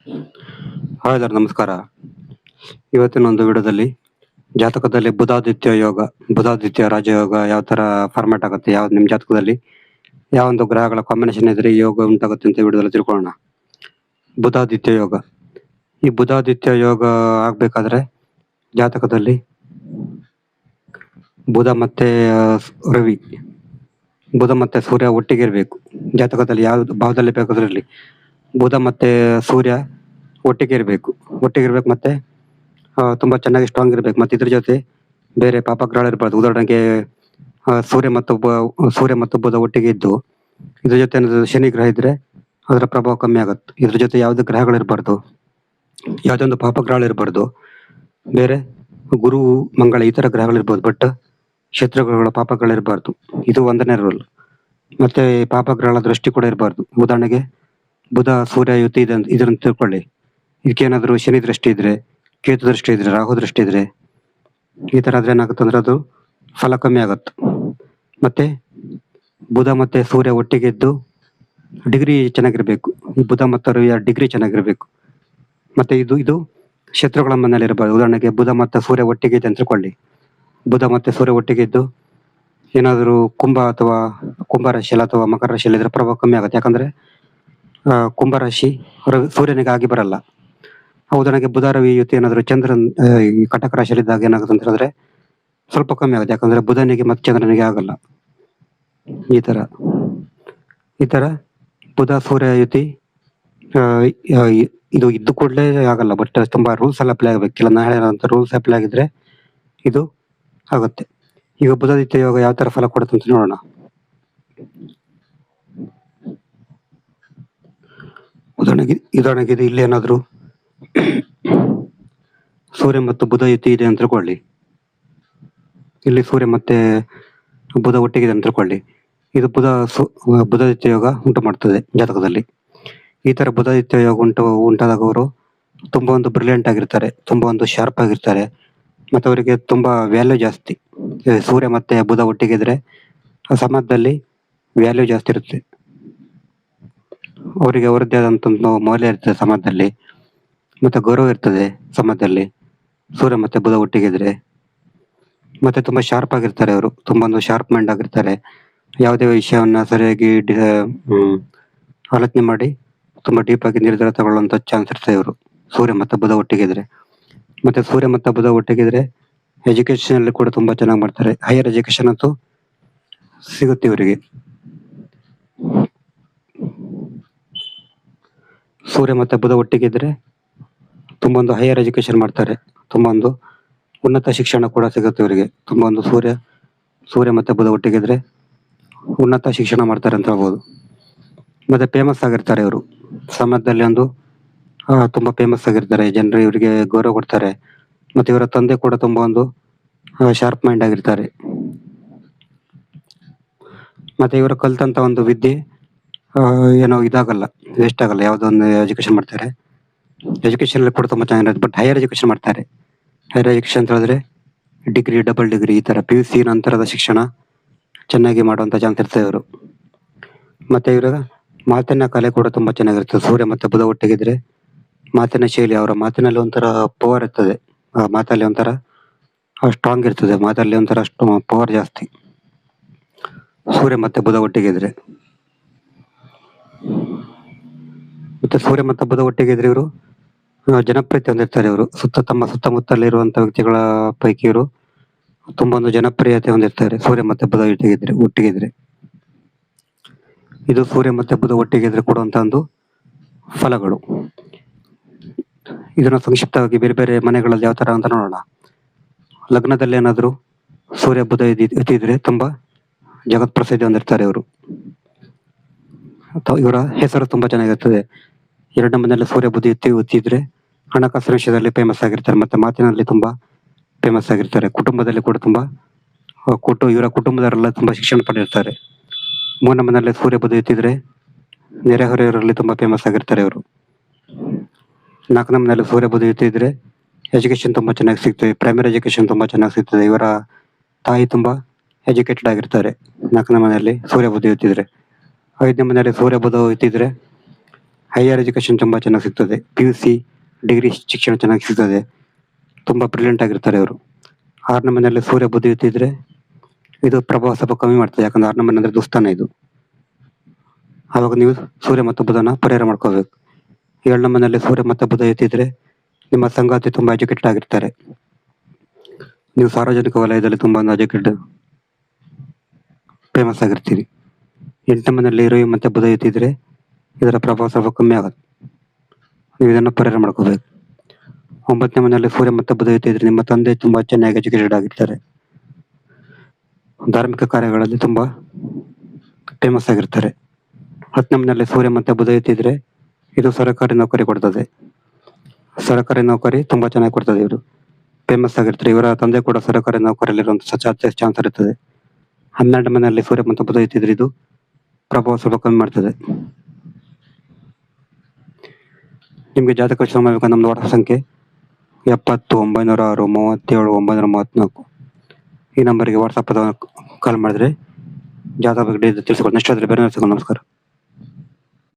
Hi sir, ನಮಸ್ಕಾರ. ಇವತ್ತಿನ ಒಂದು ವಿಡಿಯೋದಲ್ಲಿ ಜಾತಕದಲ್ಲಿ ಬುಧಾದಿತ್ಯ ಯೋಗ, ಬುಧಾದಿತ್ಯ ರಾಜಯೋಗ ಯಾವ ತರ ಫಾರ್ಮ್ಯಾಟ್ ಆಗುತ್ತೆ, ಯಾವ ನಿಮ್ ಜಾತಕದಲ್ಲಿ ಯಾವ ಒಂದು ಗ್ರಹಗಳ ಕಾಂಬಿನೇಷನ್ ಇದ್ರೆ ಈ ಯೋಗ ಉಂಟಾಗುತ್ತೆ ಅಂತ ವಿಡಿಯೋದಲ್ಲಿ ತಿಳ್ಕೊಳ್ಳೋಣ. ಬುಧಾದಿತ್ಯ ಯೋಗ. ಈ ಬುಧಾದಿತ್ಯ ಯೋಗ ಆಗ್ಬೇಕಾದ್ರೆ ಜಾತಕದಲ್ಲಿ ಬುಧ ಮತ್ತೆ ರವಿ, ಬುಧ ಮತ್ತೆ ಸೂರ್ಯ ಒಟ್ಟಿಗೆ ಇರಬೇಕು. ಜಾತಕದಲ್ಲಿ ಯಾವ ಭಾವದಲ್ಲಿ ಬೇಕಾದ್ರೂ ಇರಲಿ, ಬುಧ ಮತ್ತೆ ಸೂರ್ಯ ಒಟ್ಟಿಗೆ ಇರಬೇಕು. ಮತ್ತೆ ತುಂಬಾ ಚೆನ್ನಾಗಿ ಸ್ಟ್ರಾಂಗ್ ಇರಬೇಕು. ಮತ್ತೆ ಇದ್ರ ಜೊತೆ ಬೇರೆ ಪಾಪಗ್ರಹಗಳು ಇರಬಾರ್ದು. ಉದಾಹರಣೆಗೆ ಸೂರ್ಯ ಮತ್ತು ಬುಧ ಒಟ್ಟಿಗೆ ಇದ್ದು ಇದ್ರ ಜೊತೆ ಏನಾದ್ರು ಶನಿ ಗ್ರಹ ಇದ್ರೆ ಅದರ ಪ್ರಭಾವ ಕಮ್ಮಿ ಆಗತ್ತೆ. ಇದ್ರ ಜೊತೆ ಯಾವ್ದು ಗ್ರಹಗಳು ಇರಬಾರ್ದು, ಯಾವುದೇ ಒಂದು ಪಾಪಗ್ರಹಗಳು ಇರಬಾರ್ದು. ಬೇರೆ ಗುರು, ಮಂಗಳ ಈ ತರ ಗ್ರಹಗಳು ಇರ್ಬೋದು, ಬಟ್ ಶತ್ರುಗಳ ಪಾಪಗಳಿರಬಾರ್ದು. ಇದು 1ನೇ ರೂಲ್. ಮತ್ತೆ ಪಾಪಗ್ರಹಗಳ ದೃಷ್ಟಿ ಕೂಡ ಇರಬಾರ್ದು. ಉದಾಹರಣೆಗೆ ಬುಧ ಸೂರ್ಯ ಯುತಿ ಇದೆ ಇದನ್ನ ತಿಳ್ಕೊಳ್ಳಿ. ಇದಕ್ಕೇನಾದ್ರು ಶನಿ ದೃಷ್ಟಿ ಇದ್ರೆ, ಕೇತು ದೃಷ್ಟಿ ಇದ್ರೆ, ರಾಹು ದೃಷ್ಟಿ ಇದ್ರೆ ಈ ತರ ಆದ್ರೆ ಏನಾಗುತ್ತೆ ಅಂದ್ರೆ ಅದು ಫಲ ಕಮ್ಮಿ ಆಗತ್ತೆ. ಮತ್ತೆ ಬುಧ ಮತ್ತೆ ಸೂರ್ಯ ಒಟ್ಟಿಗೆ ಇದ್ದು ಡಿಗ್ರಿ ಚೆನ್ನಾಗಿರ್ಬೇಕು. ಈ ಬುಧ ಮತ್ತು ರವಿಯ ಡಿಗ್ರಿ ಚೆನ್ನಾಗಿರ್ಬೇಕು. ಮತ್ತೆ ಇದು ಶತ್ರುಗಳ ಮನೇಲಿ ಇರಬಾರ್ದು. ಉದಾಹರಣೆಗೆ ಬುಧ ಮತ್ತು ಸೂರ್ಯ ಒಟ್ಟಿಗೆ ಇದೆ ಅಂತ ತಿಳ್ಕೊಳ್ಳಿ. ಬುಧ ಮತ್ತೆ ಸೂರ್ಯ ಒಟ್ಟಿಗೆ ಇದ್ದು ಏನಾದ್ರು ಕುಂಭ ರಾಶಿಯಲ್ಲಿ ಅಥವಾ ಮಕರ ರಾಶಿಯಲ್ಲಿ ಇದ್ರೆ ಪ್ರಭಾವ ಕಮ್ಮಿ ಆಗುತ್ತೆ. ಯಾಕಂದ್ರೆ ಕುಂಭ ರಾಶಿ ಸೂರ್ಯನಿಗೆ ಆಗಿ ಬರಲ್ಲ. ಉದಾಹರಣೆಗೆ ಬುಧ ರವಿ ಯುತಿ ಏನಾದ್ರು ಚಂದ್ರನ್ ಈ ಕಟಕ ರಾಶಿಯಲ್ಲಿ ಇದ್ದಾಗ ಏನಾಗುತ್ತೆ ಅಂತ ಹೇಳಿದ್ರೆ ಸ್ವಲ್ಪ ಕಮ್ಮಿ ಆಗುತ್ತೆ. ಯಾಕಂದ್ರೆ ಬುಧನಿಗೆ ಮತ್ತೆ ಚಂದ್ರನಿಗೆ ಆಗಲ್ಲ. ಈ ತರ ಬುಧ ಸೂರ್ಯ ಯುತಿ ಇದು ಇದ್ದು ಕೂಡಲೇ ಆಗಲ್ಲ, ಬಟ್ ತುಂಬಾ ರೂಲ್ಸ್ ಎಲ್ಲ ಅಪ್ಲೈ ಆಗಬೇಕಿಲ್ಲ. ನಾ ಹೇಳಿರೋಂಥ ರೂಲ್ಸ್ ಅಪ್ಲೈ ಆಗಿದ್ರೆ ಇದು ಆಗುತ್ತೆ. ಈಗ ಬುಧಾದಿತ್ಯ ಯೋಗ ಯಾವ ತರ ಫಲ ಕೊಡುತ್ತೆ ಅಂತ ನೋಡೋಣ. ಉದಾಹರಣೆಗೆ ಇದು ಇಲ್ಲಿ ಏನಾದ್ರು ಸೂರ್ಯ ಮತ್ತು ಬುಧ ಯುತಿ ಇದೆ ಅಂತ ತಿಳ್ಕೊಳ್ಳಿ. ಇಲ್ಲಿ ಸೂರ್ಯ ಮತ್ತೆ ಬುಧ ಒಟ್ಟಿಗೆ ಅಂತ ತಿಳ್ಕೊಳ್ಳಿ. ಇದು ಬುಧಾದಿತ್ಯ ಯೋಗ ಉಂಟು ಮಾಡ್ತದೆ ಜಾತಕದಲ್ಲಿ. ಈ ತರ ಬುಧಾದಿತ್ಯ ಯೋಗ ಉಂಟಾದಾಗ ಅವರು ತುಂಬಾ ಒಂದು ಬ್ರಿಲಿಯಂಟ್ ಆಗಿರ್ತಾರೆ, ತುಂಬಾ ಒಂದು ಶಾರ್ಪ್ ಆಗಿರ್ತಾರೆ. ಮತ್ತೆ ಅವರಿಗೆ ತುಂಬಾ ವ್ಯಾಲ್ಯೂ ಜಾಸ್ತಿ. ಸೂರ್ಯ ಮತ್ತೆ ಬುಧ ಒಟ್ಟಿಗೆ ಇದ್ರೆ ಆ ಸಮಾಜದಲ್ಲಿ ವ್ಯಾಲ್ಯೂ ಜಾಸ್ತಿ ಇರುತ್ತೆ. ಅವರಿಗೆ ಅವರದ್ದೇ ಆದಂತ ಒಂದು ಮೌಲ್ಯ ಇರ್ತದೆ ಸಮಾಜದಲ್ಲಿ, ಮತ್ತೆ ಗೌರವ ಇರ್ತದೆ ಸಮಾಜದಲ್ಲಿ. ಸೂರ್ಯ ಮತ್ತೆ ಬುಧ ಒಟ್ಟಿಗೆ ಇದ್ರೆ ಮತ್ತೆ ತುಂಬಾ ಶಾರ್ಪ್ ಆಗಿರ್ತಾರೆ. ಅವರು ತುಂಬಾ ಒಂದು ಶಾರ್ಪ್ ಮೈಂಡ್ ಆಗಿರ್ತಾರೆ. ಯಾವುದೇ ವಿಷಯವನ್ನ ಸರಿಯಾಗಿ ಆಲೋಚನೆ ಮಾಡಿ ತುಂಬಾ ಡೀಪ್ ಆಗಿ ನಿರ್ಧಾರ ತಗೊಳ್ಳುವಂತ ಚಾನ್ಸ್ ಇರ್ತದೆ ಇವರು ಸೂರ್ಯ ಮತ್ತೆ ಬುಧ ಒಟ್ಟಿಗೆ ಇದ್ರೆ. ಮತ್ತೆ ಸೂರ್ಯ ಮತ್ತೆ ಬುಧ ಒಟ್ಟಿಗೆ ಇದ್ರೆ ಎಜುಕೇಶನ್ ಅಲ್ಲಿ ಕೂಡ ತುಂಬಾ ಚೆನ್ನಾಗಿ ಮಾಡ್ತಾರೆ. ಹೈಯರ್ ಎಜುಕೇಶನ್ ಅಂತೂ ಸಿಗುತ್ತೆ ಇವರಿಗೆ. ಸೂರ್ಯ ಮತ್ತೆ ಬುಧ ಒಟ್ಟಿಗೆ ಇದ್ರೆ ತುಂಬಾ ಒಂದು ಹೈಯರ್ ಎಜುಕೇಶನ್ ಮಾಡ್ತಾರೆ. ತುಂಬಾ ಒಂದು ಉನ್ನತ ಶಿಕ್ಷಣ ಕೂಡ ಸಿಗುತ್ತೆ ಇವರಿಗೆ. ತುಂಬಾ ಒಂದು ಸೂರ್ಯ ಮತ್ತೆ ಬುಧ ಒಟ್ಟಿಗೆ ಇದ್ರೆ ಉನ್ನತ ಶಿಕ್ಷಣ ಮಾಡ್ತಾರೆ ಅಂತ ಹೇಳ್ಬೋದು. ಮತ್ತೆ ಫೇಮಸ್ ಆಗಿರ್ತಾರೆ ಇವರು ಸಮಾಜದಲ್ಲಿ. ಒಂದು ತುಂಬಾ ಫೇಮಸ್ ಆಗಿರ್ತಾರೆ. ಜನರು ಇವರಿಗೆ ಗೌರವ ಕೊಡ್ತಾರೆ. ಮತ್ತೆ ಇವರ ತಂದೆ ಕೂಡ ತುಂಬಾ ಒಂದು ಶಾರ್ಪ್ ಮೈಂಡ್ ಆಗಿರ್ತಾರೆ. ಮತ್ತೆ ಇವರು ಕಲ್ತಂತ ಒಂದು ವಿದ್ಯೆ ಏನೋ ಇದಾಗಲ್ಲ, ವೇಸ್ಟ್ ಆಗಲ್ಲ. ಯಾವ್ದೊಂದು ಎಜುಕೇಶನ್ ಮಾಡ್ತಾರೆ, ಎಜುಕೇಶನ್ ಅಲ್ಲಿ ಕೂಡ ತುಂಬಾ ಚೆನ್ನಾಗಿರುತ್ತೆ. ಬಟ್ ಹೈಯರ್ ಎಜುಕೇಶನ್ ಮಾಡ್ತಾರೆ. ಹೈಯರ್ ಎಜುಕೇಶನ್ ಅಂತ ಹೇಳಿದ್ರೆ ಡಿಗ್ರಿ, ಡಬಲ್ ಡಿಗ್ರಿ, ಈ ತರ PUC ನಂತರದ ಶಿಕ್ಷಣ ಚೆನ್ನಾಗಿ ಮಾಡುವಂತ ಚಾನ್ಸ್ ಇರ್ತದೆ ಇವರು. ಮತ್ತೆ ಇವರ ಮಾತಿನ ಕಲೆ ಕೂಡ ತುಂಬಾ ಚೆನ್ನಾಗಿರ್ತದೆ. ಸೂರ್ಯ ಮತ್ತೆ ಬುಧ ಒಟ್ಟಿಗಿದ್ರೆ ಮಾತಿನ ಶೈಲಿ, ಅವರ ಮಾತಿನಲ್ಲಿ ಒಂಥರ ಪವರ್ ಇರ್ತದೆ. ಮಾತಲ್ಲಿ ಒಂಥರ ಸ್ಟ್ರಾಂಗ್ ಇರ್ತದೆ. ಮಾತಲ್ಲಿ ಒಂಥರ ಪವರ್ ಜಾಸ್ತಿ ಸೂರ್ಯ ಮತ್ತೆ ಬುಧ ಒಟ್ಟಿಗಿದ್ರೆ. ಮತ್ತೆ ಸೂರ್ಯ ಮತ್ತೆ ಬುಧ ಒಟ್ಟಿಗಿದ್ರೆ ಇವರು ಜನಪ್ರಿಯತೆ ಹೊಂದಿರ್ತಾರೆ. ಇವರು ತಮ್ಮ ಸುತ್ತಮುತ್ತಲಿರುವಂತ ವ್ಯಕ್ತಿಗಳ ಪೈಕಿ ಇವರು ತುಂಬಾ ಒಂದು ಜನಪ್ರಿಯತೆ ಹೊಂದಿರ್ತಾರೆ. ಸೂರ್ಯ ಮತ್ತೆ ಬುಧ ಒಟ್ಟಿಗಿದ್ರೆ ಇದು ಸೂರ್ಯ ಮತ್ತೆ ಬುಧ ಒಟ್ಟಿಗಿದ್ರೆ ಕೊಡುವಂತ ಒಂದು ಫಲಗಳು. ಇದನ್ನ ಸಂಕ್ಷಿಪ್ತವಾಗಿ ಬೇರೆ ಬೇರೆ ಮನೆಗಳಲ್ಲಿ ಯಾವ ತರ ಅಂತ ನೋಡೋಣ. ಲಗ್ನದಲ್ಲಿ ಏನಾದ್ರು ಸೂರ್ಯ ಬುಧ ಇದ್ರೆ ತುಂಬಾ ಜಗತ್ ಪ್ರಸಿದ್ಧಿ ಹೊಂದಿರ್ತಾರೆ ಇವರು. ಇವರ ಹೆಸರು ತುಂಬಾ ಚೆನ್ನಾಗಿರ್ತದೆ. 2ನೇ ಮನೆಯಲ್ಲಿ ಸೂರ್ಯ ಬುಧ ಇದ್ರೆ ಹಣಕಾಸಿನ ವಿಷಯದಲ್ಲಿ ಫೇಮಸ್ ಆಗಿರ್ತಾರೆ. ಮತ್ತೆ ಮಾತಿನಲ್ಲಿ ತುಂಬಾ ಫೇಮಸ್ ಆಗಿರ್ತಾರೆ. ಕುಟುಂಬದಲ್ಲಿ ಕೂಡ ತುಂಬಾ ಇವರ ಕುಟುಂಬದವರೆಲ್ಲ ತುಂಬಾ ಶಿಕ್ಷಣ ಪಡೆದಿರ್ತಾರೆ. 3ನೇ ಮನೆಯಲ್ಲಿ ಸೂರ್ಯ ಬುಧ ಇದ್ರೆ ನೆರೆಹೊರೆಯವರಲ್ಲಿ ತುಂಬಾ ಫೇಮಸ್ ಆಗಿರ್ತಾರೆ ಇವರು. 4ನೇ ಮನೆಯಲ್ಲಿ ಸೂರ್ಯ ಬುಧ ಇದ್ರೆ ಎಜುಕೇಶನ್ ತುಂಬಾ ಚೆನ್ನಾಗಿ ಸಿಗ್ತದೆ. ಪ್ರೈಮರಿ ಎಜುಕೇಶನ್ ತುಂಬಾ ಚೆನ್ನಾಗಿ ಸಿಗ್ತದೆ. ಇವರ ತಾಯಿ ತುಂಬಾ ಎಜುಕೇಟೆಡ್ ಆಗಿರ್ತಾರೆ 4ನೇ ಮನೆಯಲ್ಲಿ ಸೂರ್ಯ ಬುಧ ಇದ್ರೆ. 5ನೇ ಮನೆಯಲ್ಲಿ ಸೂರ್ಯ ಬುಧ ಇದ್ರೆ ಹೈಯರ್ ಎಜುಕೇಶನ್ ತುಂಬಾ ಚೆನ್ನಾಗಿ ಸಿಗ್ತದೆ. PUC ಡಿಗ್ರಿ ಶಿಕ್ಷಣ ಚೆನ್ನಾಗಿ ಸಿಗ್ತದೆ. ತುಂಬಾ ಬ್ರಿಲಿಯಂಟ್ ಆಗಿರ್ತಾರೆ ಇವರು. 6ನೇ ಮನೆಯಲ್ಲಿ ಸೂರ್ಯ ಬುದ್ಧಿ ಇತ್ತಿದ್ರೆ ಇದು ಪ್ರಭಾವ ಸ್ವಲ್ಪ ಕಮ್ಮಿ ಮಾಡ್ತದೆ. ಯಾಕಂದ್ರೆ 6ನೇ ಮನೆ ಅಂದ್ರೆ ದುಸ್ಥಾನ ಇದು. ಆವಾಗ ನೀವು ಸೂರ್ಯ ಮತ್ತು ಬುಧನ ಪರಿಹಾರ ಮಾಡ್ಕೋಬೇಕು. 7ನೇ ಮನೆಯಲ್ಲಿ ಸೂರ್ಯ ಮತ್ತು ಬುಧ ಎತ್ತಿದ್ರೆ ನಿಮ್ಮ ಸಂಗಾತಿ ತುಂಬಾ ಎಜುಕೇಟೆಡ್ ಆಗಿರ್ತಾರೆ. ನೀವು ಸಾರ್ವಜನಿಕ ವಲಯದಲ್ಲಿ ತುಂಬಾ ಎಜುಕೇಟೆಡ್ ಫೇಮಸ್ ಆಗಿರ್ತೀರಿ. 8ನೇ ಮನೆಯಲ್ಲಿ ರವಿ ಮತ್ತೆ ಬುಧ ಎತ್ತಿದ್ರೆ ಇದರ ಪ್ರಭಾವ ಸ್ವಲ್ಪ ಕಮ್ಮಿ ಆಗುತ್ತೆ. ನೀವು ಇದನ್ನು ಪರಿಹಾರ ಮಾಡ್ಕೋಬೇಕು. 9ನೇ ಮನೆಯಲ್ಲಿ ಸೂರ್ಯ ಮತ್ತೆ ಬುಧ ಎತ್ತಿದ್ರೆ ನಿಮ್ಮ ತಂದೆ ತುಂಬಾ ಚೆನ್ನಾಗಿ ಎಜುಕೇಟೆಡ್ ಆಗಿರ್ತಾರೆ. ಧಾರ್ಮಿಕ ಕಾರ್ಯಗಳಲ್ಲಿ ತುಂಬಾ ಫೇಮಸ್ ಆಗಿರ್ತಾರೆ. 10ನೇ ಮನೆಯಲ್ಲಿ ಸೂರ್ಯ ಮತ್ತೆ ಬುಧ ಎತ್ತಿದ್ರೆ ಇದು ಸರ್ಕಾರಿ ನೌಕರಿ ಕೊಡ್ತದೆ. ಸರ್ಕಾರಿ ನೌಕರಿ ತುಂಬಾ ಚೆನ್ನಾಗಿ ಕೊಡ್ತದೆ. ಇವರು ಫೇಮಸ್ ಆಗಿರ್ತಾರೆ. ಇವರ ತಂದೆ ಕೂಡ ಸರ್ಕಾರಿ ನೌಕರಿಯಲ್ಲಿರುವಂತ ಚಾನ್ಸ್ ಇರುತ್ತದೆ. 12ನೇ ಮನೆಯಲ್ಲಿ ಸೂರ್ಯ ಮತ್ತು ಬುಧ ಎತ್ತಿದ್ರೆ ಇದು ಪ್ರಭಾವ ಸ್ವಲ್ಪ ಕಮ್ಮಿ ಮಾಡ್ತದೆ. ನಿಮ್ಗೆ ಜಾತಕ ವಿಶ್ಲೇಷಣೆ ಮಾಡಬೇಕು. ನಮ್ದು ವಾಟ್ಸ್ಆಪ್ ಸಂಖ್ಯೆ 70 906 37 934. ಈ ನಂಬರ್ಗೆ ವಾಟ್ಸ್ಆಪ್ ಕಾಲ್ ಮಾಡಿದ್ರೆ ಜಾತಕ ಬಗ್ಗೆ ತಿಳಿಸ್ಕೊಡ್ತೀನಿ. ನೆಕ್ಸ್ಟ್ ಆದ್ರೆ ಬೇರೆ ನಮಸ್ಕಾರ.